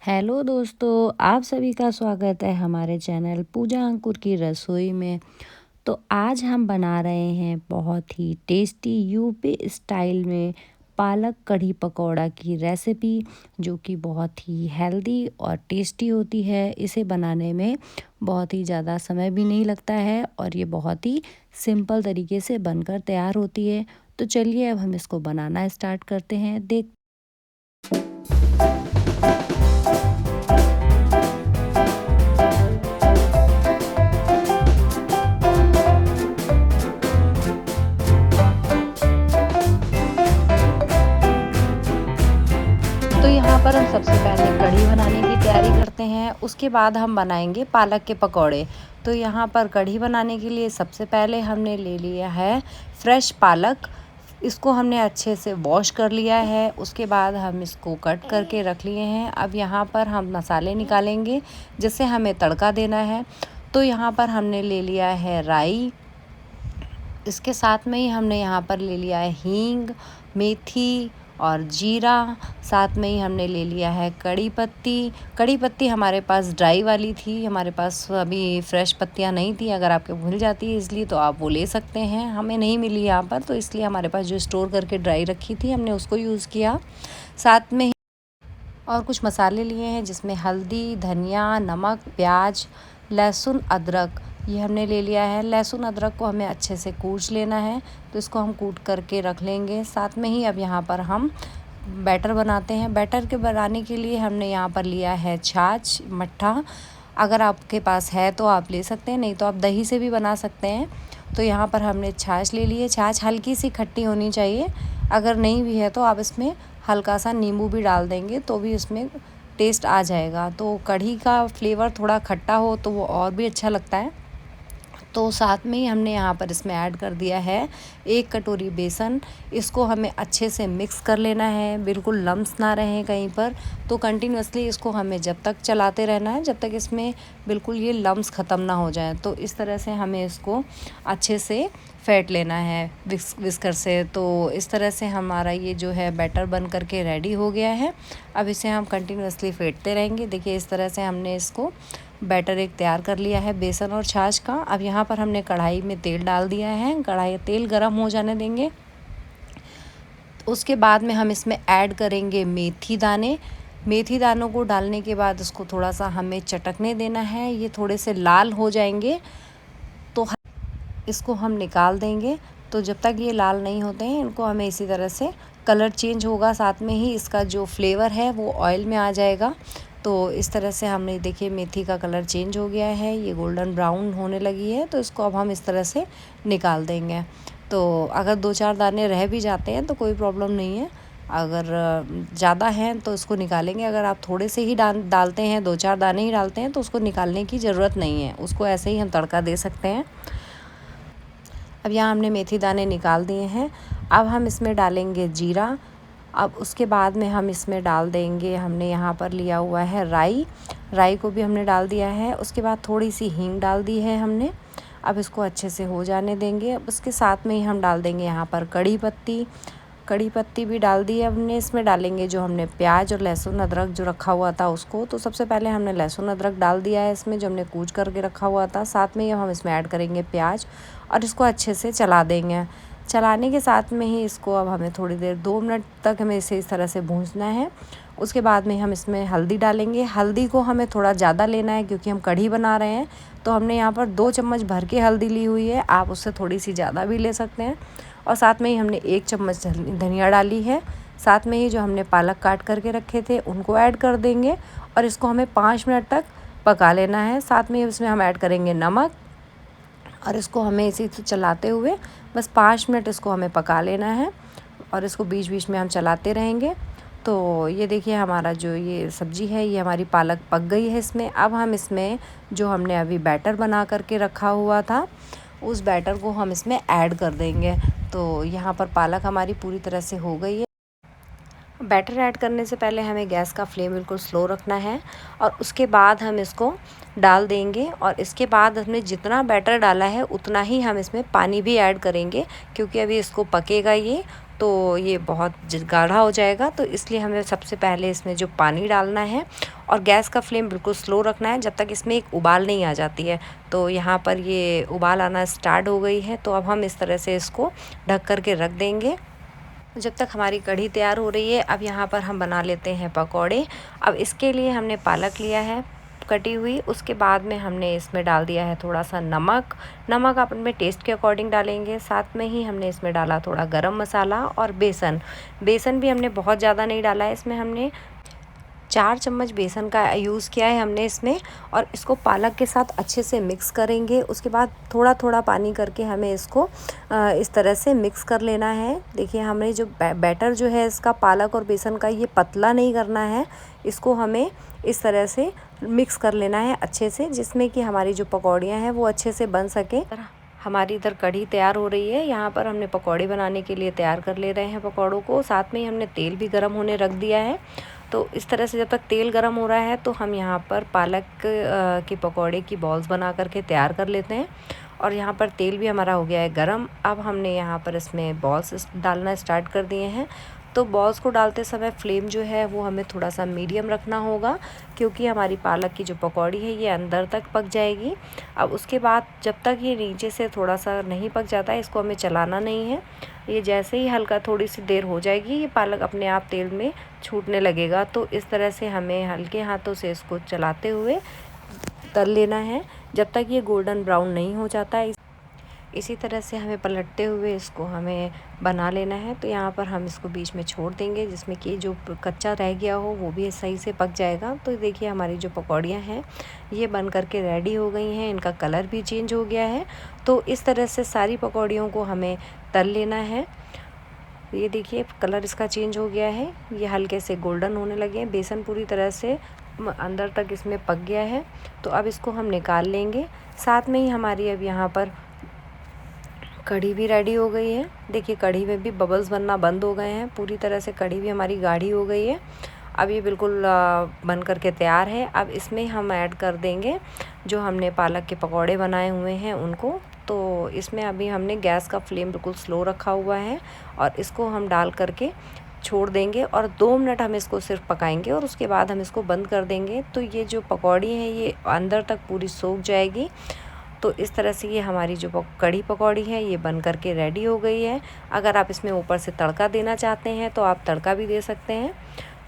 Hello दोस्तों, आप सभी का स्वागत है हमारे चैनल पूजा अंकुर की रसोई में। तो आज हम बना रहे हैं बहुत ही टेस्टी यूपी स्टाइल में पालक कढ़ी पकौड़ा की रेसिपी, जो कि बहुत ही हेल्दी और टेस्टी होती है। इसे बनाने में बहुत ही ज़्यादा समय भी नहीं लगता है और ये बहुत ही सिंपल तरीके से बनकर तैयार होती है। तो चलिए अब हम इसको बनाना स्टार्ट करते हैं। तो यहाँ पर हम सबसे पहले कढ़ी बनाने की तैयारी करते हैं, उसके बाद हम बनाएंगे पालक के पकौड़े। तो यहाँ पर कढ़ी बनाने के लिए सबसे पहले हमने ले लिया है फ्रेश पालक। इसको हमने अच्छे से वॉश कर लिया है, उसके बाद हम इसको कट करके रख लिए हैं। अब यहाँ पर हम मसाले निकालेंगे जिससे हमें तड़का देना है। तो यहाँ पर हमने ले लिया है राई, इसके साथ में ही हमने यहाँ पर ले लिया है हींग, मेथी और जीरा। साथ में ही हमने ले लिया है कड़ी पत्ती। कड़ी पत्ती हमारे पास ड्राई वाली थी, हमारे पास अभी फ्रेश पत्तियाँ नहीं थी। अगर आपके मिल जाती है इसलिए तो आप वो ले सकते हैं, हमें नहीं मिली यहाँ पर, तो इसलिए हमारे पास जो स्टोर करके ड्राई रखी थी हमने उसको यूज़ किया। साथ में और कुछ मसाले लिए हैं जिसमें हल्दी, धनिया, नमक, प्याज, लहसुन, अदरक ये हमने ले लिया है। लहसुन अदरक को हमें अच्छे से कूच लेना है, तो इसको हम कूट करके रख लेंगे। साथ में ही अब यहाँ पर हम बैटर बनाते हैं। बैटर के बनाने के लिए हमने यहाँ पर लिया है छाछ, मट्ठा। अगर आपके पास है तो आप ले सकते हैं, नहीं तो आप दही से भी बना सकते हैं। तो यहाँ पर हमने छाछ ले ली है। छाछ हल्की सी खट्टी होनी चाहिए, अगर नहीं भी है तो आप इसमें हल्का सा नींबू भी डाल देंगे तो भी इसमें टेस्ट आ जाएगा। तो कढ़ी का फ्लेवर थोड़ा खट्टा हो तो वो और भी अच्छा लगता है। तो साथ में ही हमने यहाँ पर इसमें ऐड कर दिया है 1 कटोरी बेसन। इसको हमें अच्छे से मिक्स कर लेना है, बिल्कुल लम्स ना रहें कहीं पर। तो कंटिन्यूअसली इसको हमें जब तक चलाते रहना है जब तक इसमें बिल्कुल ये लम्स ख़त्म ना हो जाए। तो इस तरह से हमें इसको अच्छे से फेंट लेना है विस्कर से। तो इस तरह से हमारा ये जो है बैटर बन करके रेडी हो गया है। अब इसे हम कंटिन्यूअसली फेंटते रहेंगे। देखिए इस तरह से हमने इसको बैटर एक तैयार कर लिया है बेसन और छाछ का। अब यहाँ पर हमने कढ़ाई में तेल डाल दिया है, तेल गरम हो जाने देंगे। उसके बाद में हम इसमें ऐड करेंगे मेथी दाने। मेथी दानों को डालने के बाद इसको थोड़ा सा हमें चटकने देना है। ये थोड़े से लाल हो जाएंगे तो इसको हम निकाल देंगे। तो जब तक ये लाल नहीं होते हैं इनको हमें इसी तरह से कलर चेंज होगा, साथ में ही इसका जो फ्लेवर है वो ऑयल में आ जाएगा। तो इस तरह से हमने देखिए मेथी का कलर चेंज हो गया है, ये गोल्डन ब्राउन होने लगी है। तो इसको अब हम इस तरह से निकाल देंगे। तो अगर 2-4 दाने रह भी जाते हैं तो कोई प्रॉब्लम नहीं है, अगर ज़्यादा हैं तो इसको निकालेंगे। अगर आप थोड़े से ही डालते हैं, 2-4 दाने ही डालते हैं, तो उसको निकालने की ज़रूरत नहीं है, उसको ऐसे ही हम तड़का दे सकते हैं। अब यहाँ हमने मेथी दाने निकाल दिए हैं। अब हम इसमें डालेंगे जीरा। अब उसके बाद में हम इसमें डाल देंगे, हमने यहाँ पर लिया हुआ है राई को भी हमने डाल दिया है। उसके बाद थोड़ी सी हींग डाल दी है हमने। अब इसको अच्छे से हो जाने देंगे। अब उसके साथ में ही हम डाल देंगे यहाँ पर कड़ी पत्ती भी डाल दी है हमने। इसमें डालेंगे जो हमने प्याज और लहसुन अदरक जो रखा हुआ था उसको। तो सबसे पहले हमने लहसुन अदरक डाल दिया है इसमें, जो हमने कूच करके रखा हुआ था। साथ में ही हम इसमें ऐड करेंगे प्याज और इसको अच्छे से चला देंगे। चलाने के साथ में ही इसको अब हमें थोड़ी देर 2 मिनट तक हमें इसे इस तरह से भूंजना है। उसके बाद में हम इसमें हल्दी डालेंगे। हल्दी को हमें थोड़ा ज़्यादा लेना है क्योंकि हम कढ़ी बना रहे हैं। तो हमने यहाँ पर 2 चम्मच भर के हल्दी ली हुई है, आप उससे थोड़ी सी ज़्यादा भी ले सकते हैं। और साथ में ही हमने 1 चम्मच धनिया डाली है। साथ में ही जो हमने पालक काट करके रखे थे उनको ऐड कर देंगे और इसको हमें 5 मिनट तक पका लेना है। साथ में इसमें हम ऐड करेंगे नमक और इसको हमें इसी से चलाते हुए बस 5 मिनट इसको हमें पका लेना है और इसको बीच बीच में हम चलाते रहेंगे। तो ये देखिए हमारा जो ये सब्ज़ी है ये हमारी पालक पक गई है इसमें। अब हम इसमें जो हमने अभी बैटर बना करके रखा हुआ था उस बैटर को हम इसमें ऐड कर देंगे। तो यहाँ पर पालक हमारी पूरी तरह से हो गई है। बैटर ऐड करने से पहले हमें गैस का फ्लेम बिल्कुल स्लो रखना है और उसके बाद हम इसको डाल देंगे। और इसके बाद हमने जितना बैटर डाला है उतना ही हम इसमें पानी भी ऐड करेंगे क्योंकि अभी इसको पकेगा ये तो ये बहुत गाढ़ा हो जाएगा। तो इसलिए हमें सबसे पहले इसमें जो पानी डालना है और गैस का फ्लेम बिल्कुल स्लो रखना है जब तक इसमें एक उबाल नहीं आ जाती है। तो यहाँ पर ये उबाल आना स्टार्ट हो गई है, तो अब हम इस तरह से इसको ढक कर के रख देंगे जब तक हमारी कढ़ी तैयार हो रही है। अब यहाँ पर हम बना लेते हैं पकौड़े। अब इसके लिए हमने पालक लिया है कटी हुई, उसके बाद में हमने इसमें डाल दिया है थोड़ा सा नमक। नमक आप अपने टेस्ट के अकॉर्डिंग डालेंगे। साथ में ही हमने इसमें डाला थोड़ा गरम मसाला और बेसन। बेसन भी हमने बहुत ज़्यादा नहीं डाला है, इसमें हमने 4 चम्मच बेसन का यूज़ किया है हमने इसमें। और इसको पालक के साथ अच्छे से मिक्स करेंगे। उसके बाद थोड़ा थोड़ा पानी करके हमें इसको इस तरह से मिक्स कर लेना है। देखिए हमें जो बैटर जो है इसका पालक और बेसन का, ये पतला नहीं करना है, इसको हमें इस तरह से मिक्स कर लेना है अच्छे से, जिसमें कि हमारी जो पकौड़ियाँ हैं वो अच्छे से बन सके। हमारी इधर कढ़ी तैयार हो रही है। यहाँ पर हमने पकौड़े बनाने के लिए तैयार कर ले रहे हैं पकौड़ों को। साथ में ही हमने तेल भी गर्म होने रख दिया है। तो इस तरह से जब तक तेल गर्म हो रहा है तो हम यहाँ पर पालक के पकौड़े की बॉल्स बना करके तैयार कर लेते हैं। और यहाँ पर तेल भी हमारा हो गया है गरम। अब हमने यहाँ पर इसमें बॉल्स डालना स्टार्ट कर दिए हैं। तो बॉल्स को डालते समय फ्लेम जो है वो हमें थोड़ा सा मीडियम रखना होगा, क्योंकि हमारी पालक की जो पकौड़ी है ये अंदर तक पक जाएगी। अब उसके बाद जब तक ये नीचे से थोड़ा सा नहीं पक जाता है, इसको हमें चलाना नहीं है। ये जैसे ही हल्का थोड़ी सी देर हो जाएगी, ये पालक अपने आप तेल में छूटने लगेगा। तो इस तरह से हमें हल्के हाथों से इसको चलाते हुए तल लेना है जब तक ये गोल्डन ब्राउन नहीं हो जाता है। इसी तरह से हमें पलटते हुए इसको हमें बना लेना है। तो यहाँ पर हम इसको बीच में छोड़ देंगे, जिसमें कि जो कच्चा रह गया हो वो भी सही से पक जाएगा। तो देखिए हमारी जो पकौड़ियाँ हैं ये बन करके रेडी हो गई हैं, इनका कलर भी चेंज हो गया है। तो इस तरह से सारी पकौड़ियों को हमें तल लेना है। ये देखिए कलर इसका चेंज हो गया है, ये हल्के से गोल्डन होने लगे हैं। बेसन पूरी तरह से अंदर तक इसमें पक गया है। तो अब इसको हम निकाल लेंगे। साथ में ही हमारी अब यहाँ पर कढ़ी भी रेडी हो गई है। देखिए कढ़ी में भी बबल्स बनना बंद हो गए हैं, पूरी तरह से कढ़ी भी हमारी गाढ़ी हो गई है। अब ये बिल्कुल बन करके तैयार है। अब इसमें हम ऐड कर देंगे जो हमने पालक के पकौड़े बनाए हुए हैं उनको। तो इसमें अभी हमने गैस का फ्लेम बिल्कुल स्लो रखा हुआ है और इसको हम डाल करके छोड़ देंगे और 2 मिनट हम इसको सिर्फ पकाएंगे और उसके बाद हम इसको बंद कर देंगे। तो ये जो पकौड़ी है ये अंदर तक पूरी सूख जाएगी। तो इस तरह से ये हमारी जो कढ़ी पकौड़ी है ये बन करके रेडी हो गई है। अगर आप इसमें ऊपर से तड़का देना चाहते हैं तो आप तड़का भी दे सकते हैं।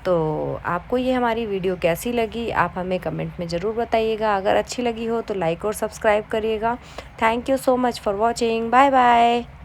तो आपको ये हमारी वीडियो कैसी लगी आप हमें कमेंट में ज़रूर बताइएगा। अगर अच्छी लगी हो तो लाइक और सब्सक्राइब करिएगा। Thank you so much for watching. Bye bye.